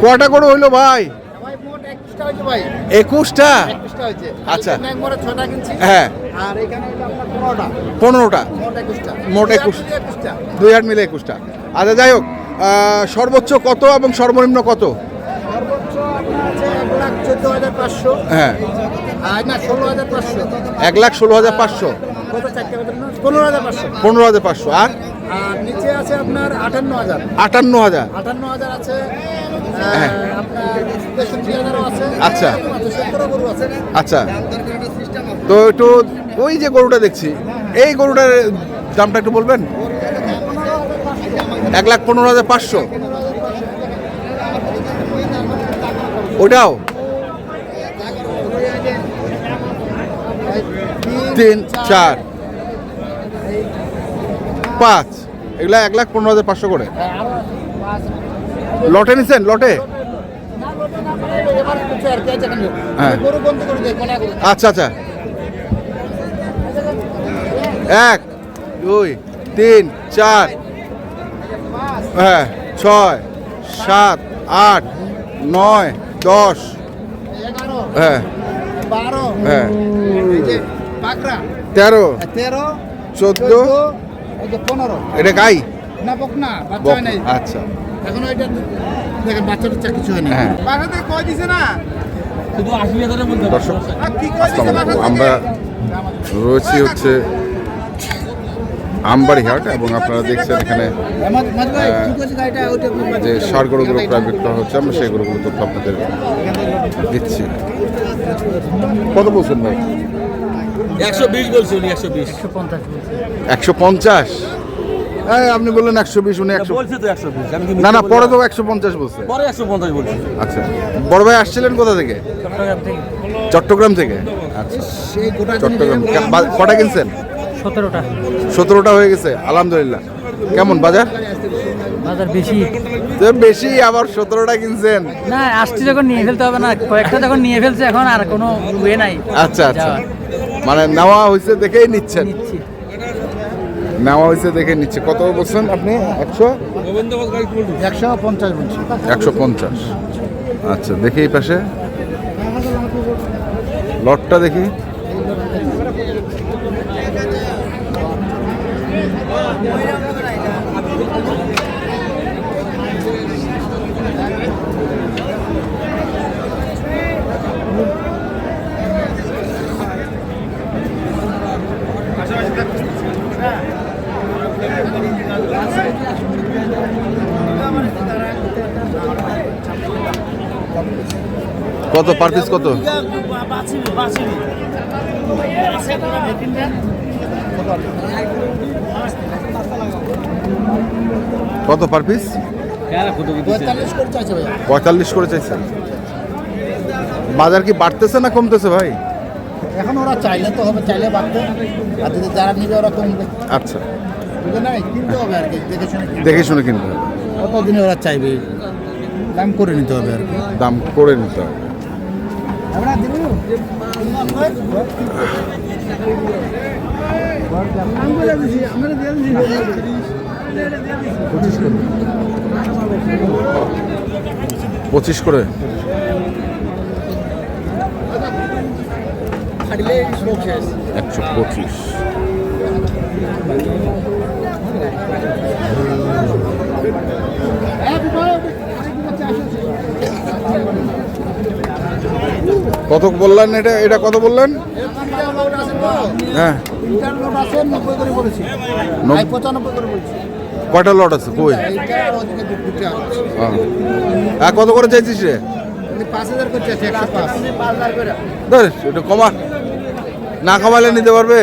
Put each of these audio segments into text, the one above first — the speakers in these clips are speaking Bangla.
কটা গরু হইলো ভাই? 21টা। আচ্ছা হ্যাঁ, 15টা, মোট 21টা, 2 হাট মিলে 21টা। আচ্ছা যাই হোক, সর্বোচ্চ কত এবং সর্বনিম্ন কত? হ্যাঁ, 1,16,500, 15,500। আর নিচে আছে আপনার 58,000, 58,000। 58,000 আছে। হ্যাঁ। আপনার 63,000 আছে। আচ্ছা 70 গরু আছে। আচ্ছা, তো একটু ওই যে গরুটা দেখছি, এই গরুটার দামটা একটু বলবেন? 1,15,500। ওটাও 3, 4, 5, এগুলা 1,15,500 করে। লটে নিছেন? লটে? হ্যাঁ, আচ্ছা আচ্ছা। 1, 2, 3, 4, হ্যাঁ, 6, 7, 8, 9, 10, হ্যাঁ, 12, হ্যাঁ, 13, 13, 14, 15। এটা গাই? না বকনা, বাচ্চা হয় নাই আচ্ছা এখনো। এটা দেখেন বাচ্চাটা কিছু হয় না। হ্যাঁ। বাসা থেকে কয় দিছে না, শুধু 80,000-এর মধ্যে। দর্শক কি কয় দিছে বাসা থেকে? আমরা রয়েছি হচ্ছে আমবাড়ি হাট, এবং আপনারা দেখছেন এখানে যে ষাঁড় গরুগুলো প্রায় বিক্রয় হচ্ছে। আমরা সেই গরুগুলো তথ্য আপনাদের দিচ্ছি। কত বলছেন ভাই? 120 বলছি উনি, 120। 150? হ্যাঁ, আপনি বললেন 120, উনি 100 বলছি তো 120। আমি কি না না, পরে তো 150 বলছে। পরে 150 বলছি। আচ্ছা, বড় ভাই আসছিলেন কোথা থেকে? চট্টগ্রাম থেকে। আচ্ছা, চট্টগ্রাম। কটা কিনছেন? 17টা। 17টা হয়ে গেছে, আলহামদুলিল্লাহ। কেমন বাজার? বাজার বেশি তো বেশি, আবার 17টা কিনছেন? না, আসছি যখন নিয়ে ফেলতে হবে না, কয়েকটা যখন নিয়ে ফেলছে এখন আর কোনো ওয়ে নাই। আচ্ছা আচ্ছা, মানে নেওয়া হয়েছে দেখেই নিচ্ছেন? নিচ্ছি। নেওয়া হয়েছে দেখে নিচ্ছে। কত বলছেন আপনি? 150 বলছি। 150। আচ্ছা, দেখি এই পাশে লটটা দেখি। কত পার পিস? কত কত পার পিস? 45 করে চাইছেন। বাজার কি বাড়তেছে না কমতেছে ভাই? এখন ওরা চাইলে তো হবে, চাইলে বাড়তে, আর যদি যারা নিবে ওরা কমবে। আচ্ছা, বুঝে নাই, কিনতে হবে আর কি, দেখে শুনে দেখে শুনে কিনতে হবে। কতদিনে ওরা চাইবে, দাম করে নিতে হবে আর কি। দাম করে নিতে হবে। পঁচিশ করে। একশো 25। কত বললেন? এটা এটা কত বললেন? হ্যাঁ, কয়টা লট আছে? কই কত করে চাইছিস রে? 5,000 করে চাইছি। 105। ধর একটু কমা, না কমালে নিতে পারবে।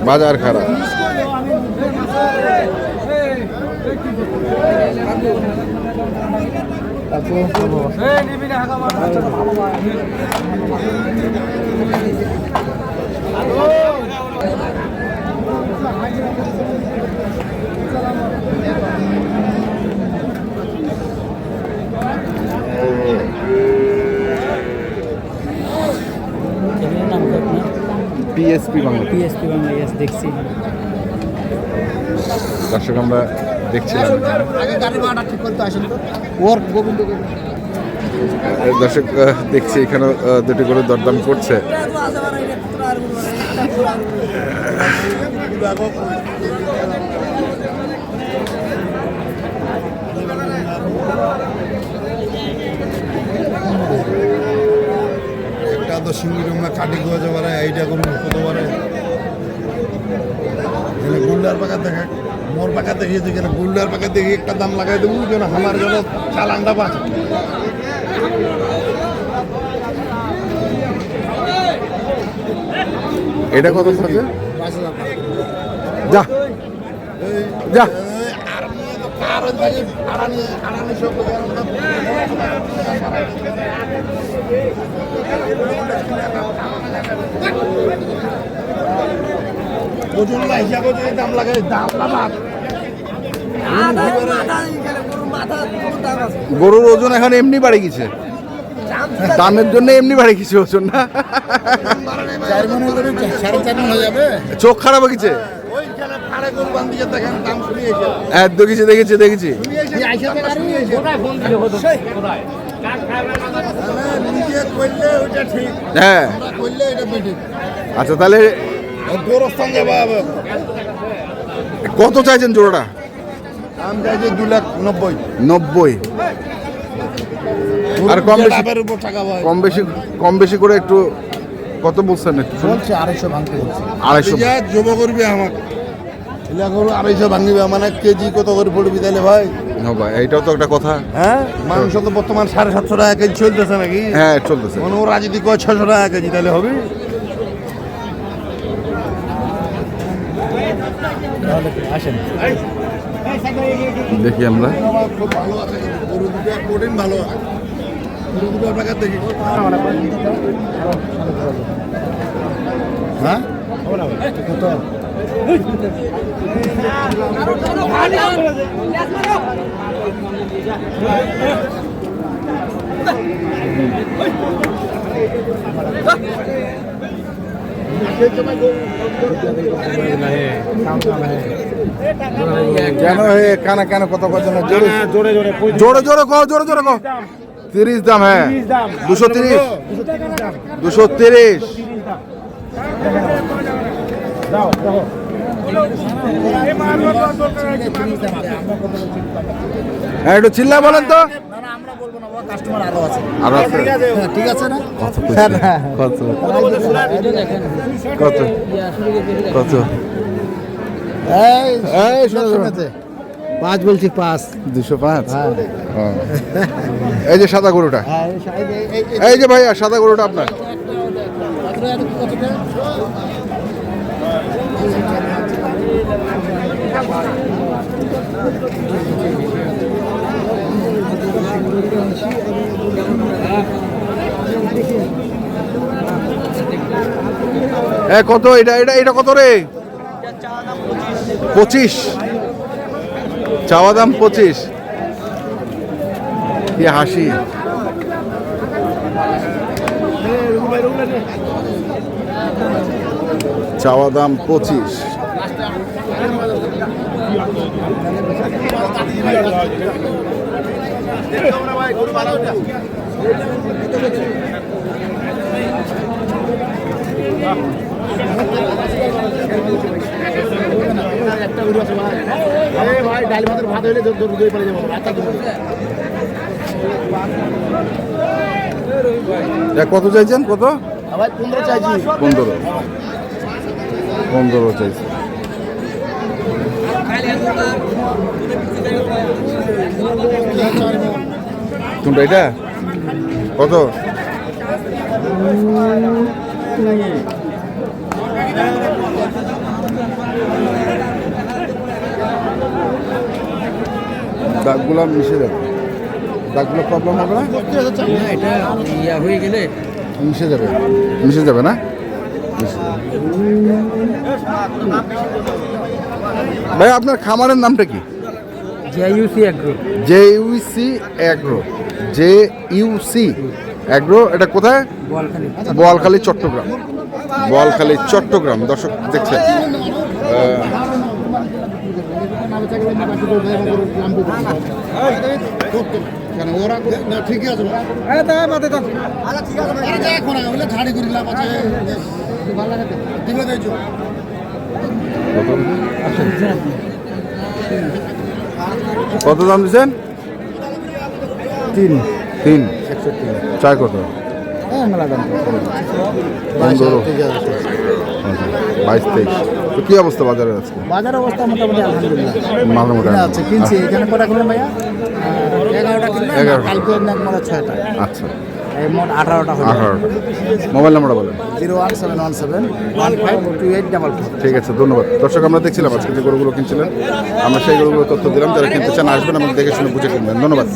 বাজার খারাপ। PSP Bangla. PSP Bangla, yes দেখছি। দর্শক আমরা দেখছিলাম এখানে। আগে গাড়ি ভাড়াটা ঠিক করতে আসেন তো ওর গোবিন্দ দর্শক দেখছি এখানে দুটি করে দরদাম করছে। একটা তো সিঙ্গি রুমে কাটি গোয়া যাবার এইটা করুন কত বারে গুল্ডার পাকা দেখে মোর পাকা দেখিয়েছে কেন গুল্ডার পাকা দেখি একটা দাম লাগাই দেবো যেন আমার জন্য চালানটা পাচ্ছে। এটা কত থাকে? যা যা ওজন হিসাবে যদি দাম লাগাই দাম লাগাত গরুর ওজন এখন এমনি বাড়ে গেছে, দামের জন্য এমনি বাড়ে গেছে ওজন না। 4 মন করে 4.5 মন হয়ে যাবে। চোখ খারাপ হয়ে গেছে। ওইখানে ফাড়ে গরু বান্ধিয়ে দেখেন দাম শুনিয়েছে হ্যাঁ দেখেছি দেখেছি দেখেছি। নিজে করলে ওইটা ঠিক, হ্যাঁ আমরা করলে এটা বেঠিক। আচ্ছা তাহলে গোরস্থান যাবা হবে কত চাইছেন জোড়াটা? দাম চাইছে 2,90,000। 90। আর কম বেশি লাভের উপর টাকা পায়। কম বেশি করে একটু কত বলছেন একটু শুনুন। বলছে 250 ভাঙতে বলছে। 250। যা জব করবে আমাকে এলা গরু 250 ভাঙিবে মানে কেজি কত করে পড়বি তাহলে ভাই? হ্যাঁ ভাই এইটাও তো একটা কথা। হ্যাঁ মাংস তো বর্তমান 750 টাকা কেজি চলতেছে নাকি? হ্যাঁ চলতেছে। মানে ওরা যদি কয় 600 টাকা কেজি তাহলে হবে? আসেন দেখি আমরা। খুব ভালো আছে কিন্তু গরু দুটো প্রোটিন ভালো আছে। গরু দুটো টাকা দেখি হ্যাঁ কত? কেন হে কানা কেন কত কত না জোরে জোরে জোরে জোরে কও জোরে জোরে কও। 30 দাম। হ্যাঁ 230 230। হ্যাঁ একটু চিল্লা বলেন তো। না না আমরা বলবো না, ওরা কাস্টমার আরো আছে। আর আছে হ্যাঁ, ঠিক আছে না? কত হ্যাঁ, কত কত কত? এই এই শোনো, শোনো। শুনেছে 5 বলছি 5। 205। হ্যাঁ এই যে সাদা গরুটা, হ্যাঁ এই যে ভাইয়া সাদা গরুটা আপনার। কত এটা এটা এটা কত রে? 25। চাওয়া দাম 25। কি হাসি। চাওয়া দাম 25। ভাই ডাল ভাতের ভাত হইলে দই পড়ে যাবো। কত চাইছেন? কত? ভাই 15 চাইছি। 15 চাইছি। কোনটা এটা? কত? দাগগুলো মিশে যাবে, দাগগুলো প্রবলেম হবে না? না এটা ইয়া হয়ে গেলে মিশে যাবে, মিশে যাবে না? ভাই আপনার খামারের নামটা কি? JUC agro. JUC agro. JUC agro. এটা কোথায়? বোয়ালখালী। বোয়ালখালী চট্টগ্রাম। বোয়ালখালী চট্টগ্রাম। দর্শক দেখছেন ওরা না ঠিকই আছে ঝাড়ি করে লাভ আছে দিবে দিয়েছো কত দাম দিচ্ছেন? 3 চায় কত? 22-23। তো কি অবস্থা বাজারে আজকে? বাজার অবস্থা মোটামুটি আলহামদুলিল্লাহ মোটামুটি আছে, কিনছি। এখানে কটা কিনলেন ভাইয়া? 11টা কিনলেন, 11টা। কালকে মোট 6টা, আচ্ছা, এই মোট 18টা হলো। 18টা। মোবাইল নাম্বারটা বলেন। 01717152844। ঠিক আছে, ধন্যবাদ। দর্শক আমরা দেখছিলাম আজকে যে গরুগুলো কিনছিলেন, আমরা সেই গরুগুলো তথ্য দিলাম। যারা কিনতে চান আসবেন এবং দেখে শুনে বুঝে কিনবেন। ধন্যবাদ।